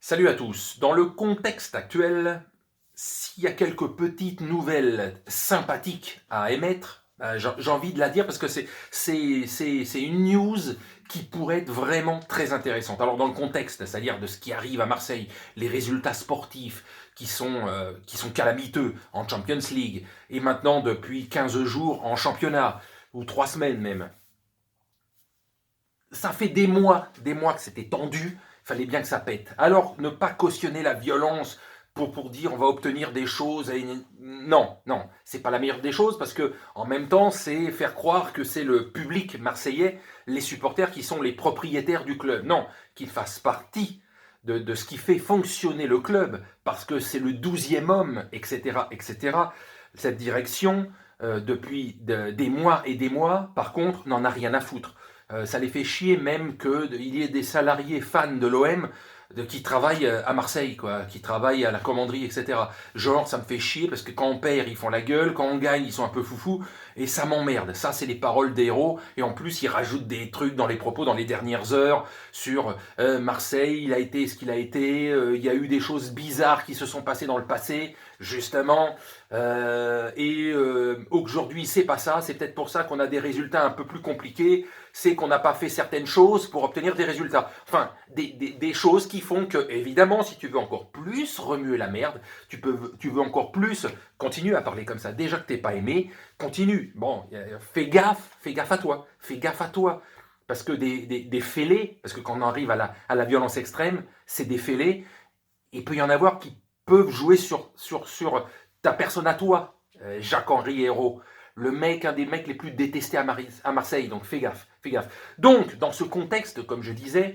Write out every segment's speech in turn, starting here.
Salut à tous. Dans le contexte actuel, s'il y a quelques petites nouvelles sympathiques à émettre, j'ai envie de la dire parce que c'est une news qui pourrait être vraiment très intéressante. Alors dans le contexte, c'est-à-dire de ce qui arrive à Marseille, les résultats sportifs qui sont calamiteux en Champions League et maintenant depuis 15 jours en championnat, ou 3 semaines même, ça fait des mois que c'était tendu, il fallait bien que ça pète. Alors, ne pas cautionner la violence pour dire on va obtenir des choses. Non, non, c'est pas la meilleure des choses parce que en même temps, c'est faire croire que c'est le public marseillais, les supporters qui sont les propriétaires du club. Non, qu'ils fassent partie de ce qui fait fonctionner le club parce que c'est le 12e homme, etc., etc. Cette direction, depuis des mois et des mois, par contre, n'en a rien à foutre. Ça les fait chier même qu'il y ait des salariés fans de l'OM qui travaillent à Marseille, quoi, qui travaillent à la commanderie, etc. Genre, ça me fait chier parce que quand on perd, ils font la gueule, quand on gagne, ils sont un peu foufous, et ça m'emmerde. Ça, c'est les paroles des héros, et en plus, ils rajoutent des trucs dans les propos dans les dernières heures sur Marseille, il a été ce qu'il a été, il y a eu des choses bizarres qui se sont passées dans le passé, justement, aujourd'hui, c'est pas ça, c'est peut-être pour ça qu'on a des résultats un peu plus compliqués, c'est qu'on n'a pas fait certaines choses pour obtenir des résultats. Enfin, des choses qui font que, évidemment, si tu veux encore plus remuer la merde, tu veux encore plus continuer à parler comme ça. Déjà que t'es pas aimé, continue. Bon, fais gaffe à toi, fais gaffe à toi. Parce que des fêlés, parce que quand on arrive à la violence extrême, c'est des fêlés, il peut y en avoir qui peuvent jouer sur ta personne à toi. Jacques-Henri Hérault, un des mecs les plus détestés à Marseille, donc fais gaffe, fais gaffe. Donc, dans ce contexte, comme je disais,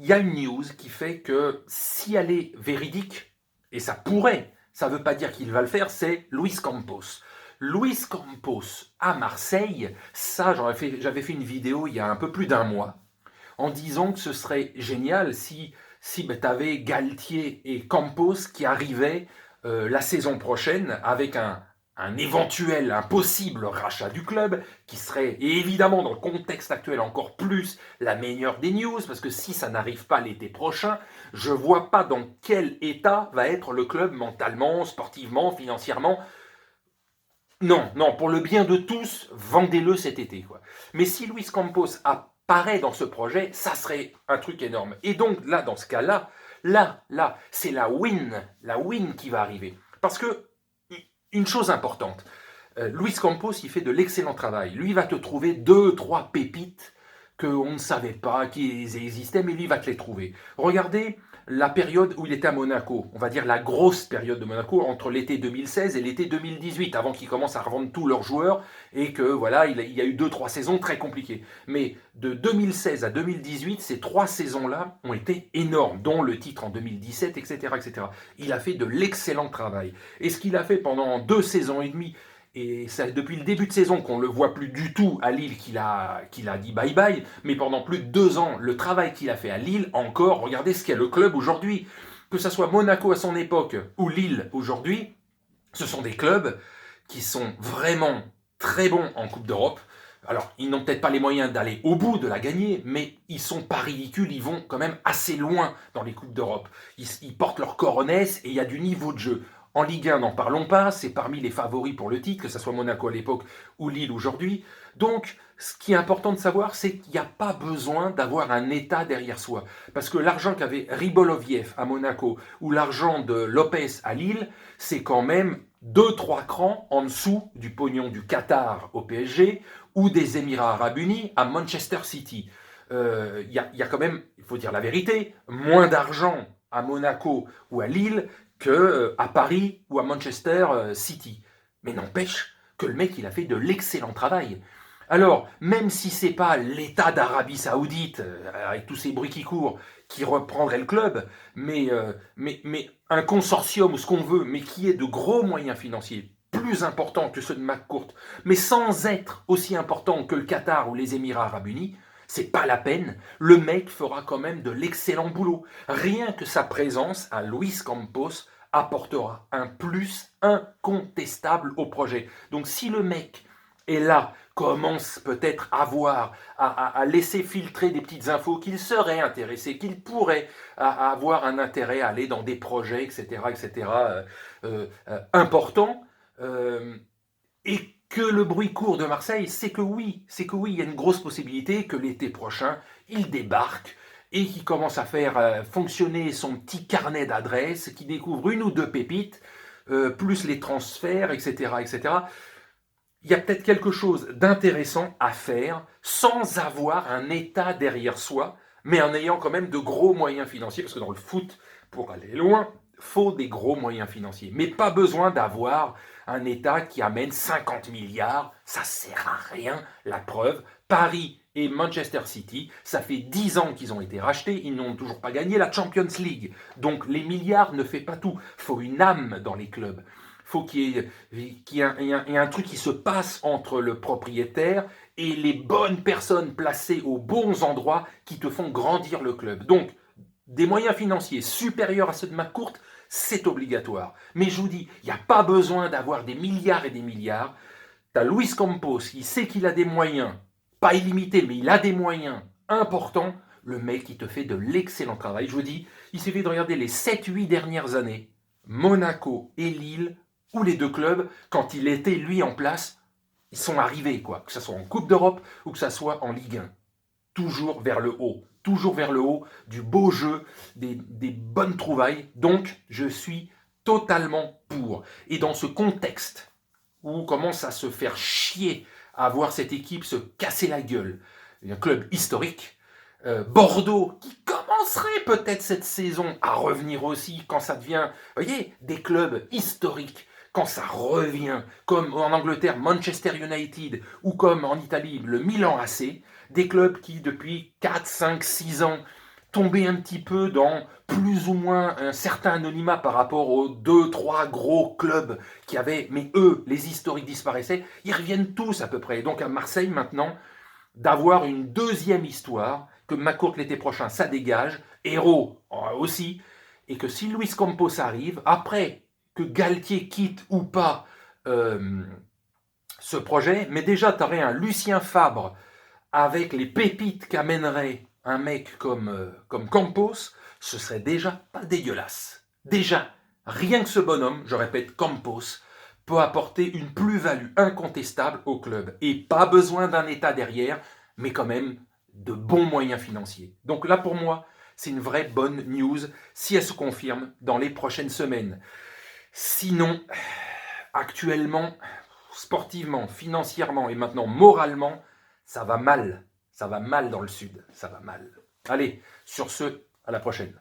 il y a une news qui fait que si elle est véridique, et ça ne veut pas dire qu'il va le faire, c'est Luis Campos. Luis Campos à Marseille, ça j'avais fait une vidéo il y a un peu plus d'un mois, en disant que ce serait génial si tu avais Galtier et Campos qui arrivaient la saison prochaine avec un éventuel, un possible rachat du club, qui serait, et évidemment dans le contexte actuel encore plus, la meilleure des news, parce que si ça n'arrive pas l'été prochain, je ne vois pas dans quel état va être le club mentalement, sportivement, financièrement. Non, non, pour le bien de tous, vendez-le cet été, quoi. Mais si Luis Campos apparaît dans ce projet, ça serait un truc énorme. Et donc là, dans ce cas-là, c'est la win qui va arriver. Parce que, une chose importante, Luis Campos, il fait de l'excellent travail. Lui, il va te trouver deux, trois pépites qu'on ne savait pas qu'ils existaient, mais lui, il va te les trouver. Regardez la période où il était à Monaco, on va dire la grosse période de Monaco, entre l'été 2016 et l'été 2018, avant qu'ils commencent à revendre tous leurs joueurs, et que voilà, il y a eu 2-3 saisons très compliquées. Mais de 2016 à 2018, ces 3 saisons-là ont été énormes, dont le titre en 2017, etc., etc. Il a fait de l'excellent travail. Et ce qu'il a fait pendant 2 saisons et demie, et c'est depuis le début de saison qu'on ne le voit plus du tout à Lille qu'il a dit bye bye, mais pendant plus de 2 ans, le travail qu'il a fait à Lille, encore, regardez ce qu'est le club aujourd'hui. Que ce soit Monaco à son époque ou Lille aujourd'hui, ce sont des clubs qui sont vraiment très bons en Coupe d'Europe. Alors, ils n'ont peut-être pas les moyens d'aller au bout de la gagner, mais ils sont pas ridicules, ils vont quand même assez loin dans les Coupes d'Europe. Ils portent leur coronesse et il y a du niveau de jeu. En Ligue 1, n'en parlons pas, c'est parmi les favoris pour le titre, que ce soit Monaco à l'époque ou Lille aujourd'hui. Donc, ce qui est important de savoir, c'est qu'il n'y a pas besoin d'avoir un État derrière soi. Parce que l'argent qu'avait Riboloviev à Monaco ou l'argent de Lopez à Lille, c'est quand même 2-3 crans en dessous du pognon du Qatar au PSG ou des Émirats Arabes Unis à Manchester City. Y a quand même, il faut dire la vérité, moins d'argent à Monaco ou à Lille qu'à Paris ou à Manchester City. Mais n'empêche que le mec, il a fait de l'excellent travail. Alors, même si c'est pas l'État d'Arabie Saoudite, avec tous ces bruits qui courent, qui reprendrait le club, mais un consortium ou ce qu'on veut, mais qui ait de gros moyens financiers, plus importants que ceux de McCourt, mais sans être aussi importants que le Qatar ou les Émirats Arabes Unis, c'est pas la peine. Le mec fera quand même de l'excellent boulot. Rien que sa présence à Luis Campos apportera un plus incontestable au projet. Donc si le mec Et là, commence peut-être à laisser filtrer des petites infos qu'il serait intéressé, qu'il pourrait avoir un intérêt à aller dans des projets, etc., importants. Et que le bruit court de Marseille, c'est que oui, il y a une grosse possibilité que l'été prochain, il débarque et qu'il commence à faire fonctionner son petit carnet d'adresses, qu'il découvre une ou deux pépites, plus les transferts, etc. Il y a peut-être quelque chose d'intéressant à faire sans avoir un État derrière soi, mais en ayant quand même de gros moyens financiers, parce que dans le foot, pour aller loin, faut des gros moyens financiers. Mais pas besoin d'avoir un État qui amène 50 milliards, ça sert à rien. La preuve, Paris et Manchester City, ça fait 10 ans qu'ils ont été rachetés, ils n'ont toujours pas gagné la Champions League. Donc les milliards ne font pas tout. Il faut une âme dans les clubs. Faut qu'il y ait un truc qui se passe entre le propriétaire et les bonnes personnes placées aux bons endroits qui te font grandir le club. Donc, des moyens financiers supérieurs à ceux de McCourt, c'est obligatoire. Mais je vous dis, il n'y a pas besoin d'avoir des milliards et des milliards. Tu as Luis Campos, il sait qu'il a des moyens, pas illimités, mais il a des moyens importants. Le mec, il te fait de l'excellent travail. Je vous dis, il suffit de regarder les 7-8 dernières années. Monaco et Lille, ou les deux clubs, quand il était, lui, en place, ils sont arrivés, quoi. Que ce soit en Coupe d'Europe ou que ce soit en Ligue 1. Toujours vers le haut. Toujours vers le haut, du beau jeu, des bonnes trouvailles. Donc, je suis totalement pour. Et dans ce contexte où on commence à se faire chier à voir cette équipe se casser la gueule, un club historique, Bordeaux, qui commencerait peut-être cette saison à revenir aussi quand ça devient, vous voyez, des clubs historiques, quand ça revient, comme en Angleterre, Manchester United, ou comme en Italie, le Milan AC, des clubs qui, depuis 4, 5, 6 ans, tombaient un petit peu dans plus ou moins un certain anonymat par rapport aux 2, 3 gros clubs qui avaient, mais eux, les historiques disparaissaient, ils reviennent tous à peu près. Donc à Marseille, maintenant, d'avoir une deuxième histoire, que McCourt l'été prochain, ça dégage, Hérault aussi, et que si Luis Campos arrive, après que Galtier quitte ou pas ce projet, mais déjà tu aurais un Lucien Fabre avec les pépites qu'amènerait un mec comme Campos, ce serait déjà pas dégueulasse. Déjà, rien que ce bonhomme, je répète, Campos, peut apporter une plus-value incontestable au club. Et pas besoin d'un État derrière, mais quand même de bons moyens financiers. Donc là, pour moi, c'est une vraie bonne news si elle se confirme dans les prochaines semaines. Sinon, actuellement, sportivement, financièrement et maintenant moralement, ça va mal. Ça va mal dans le sud. Ça va mal. Allez, sur ce, à la prochaine.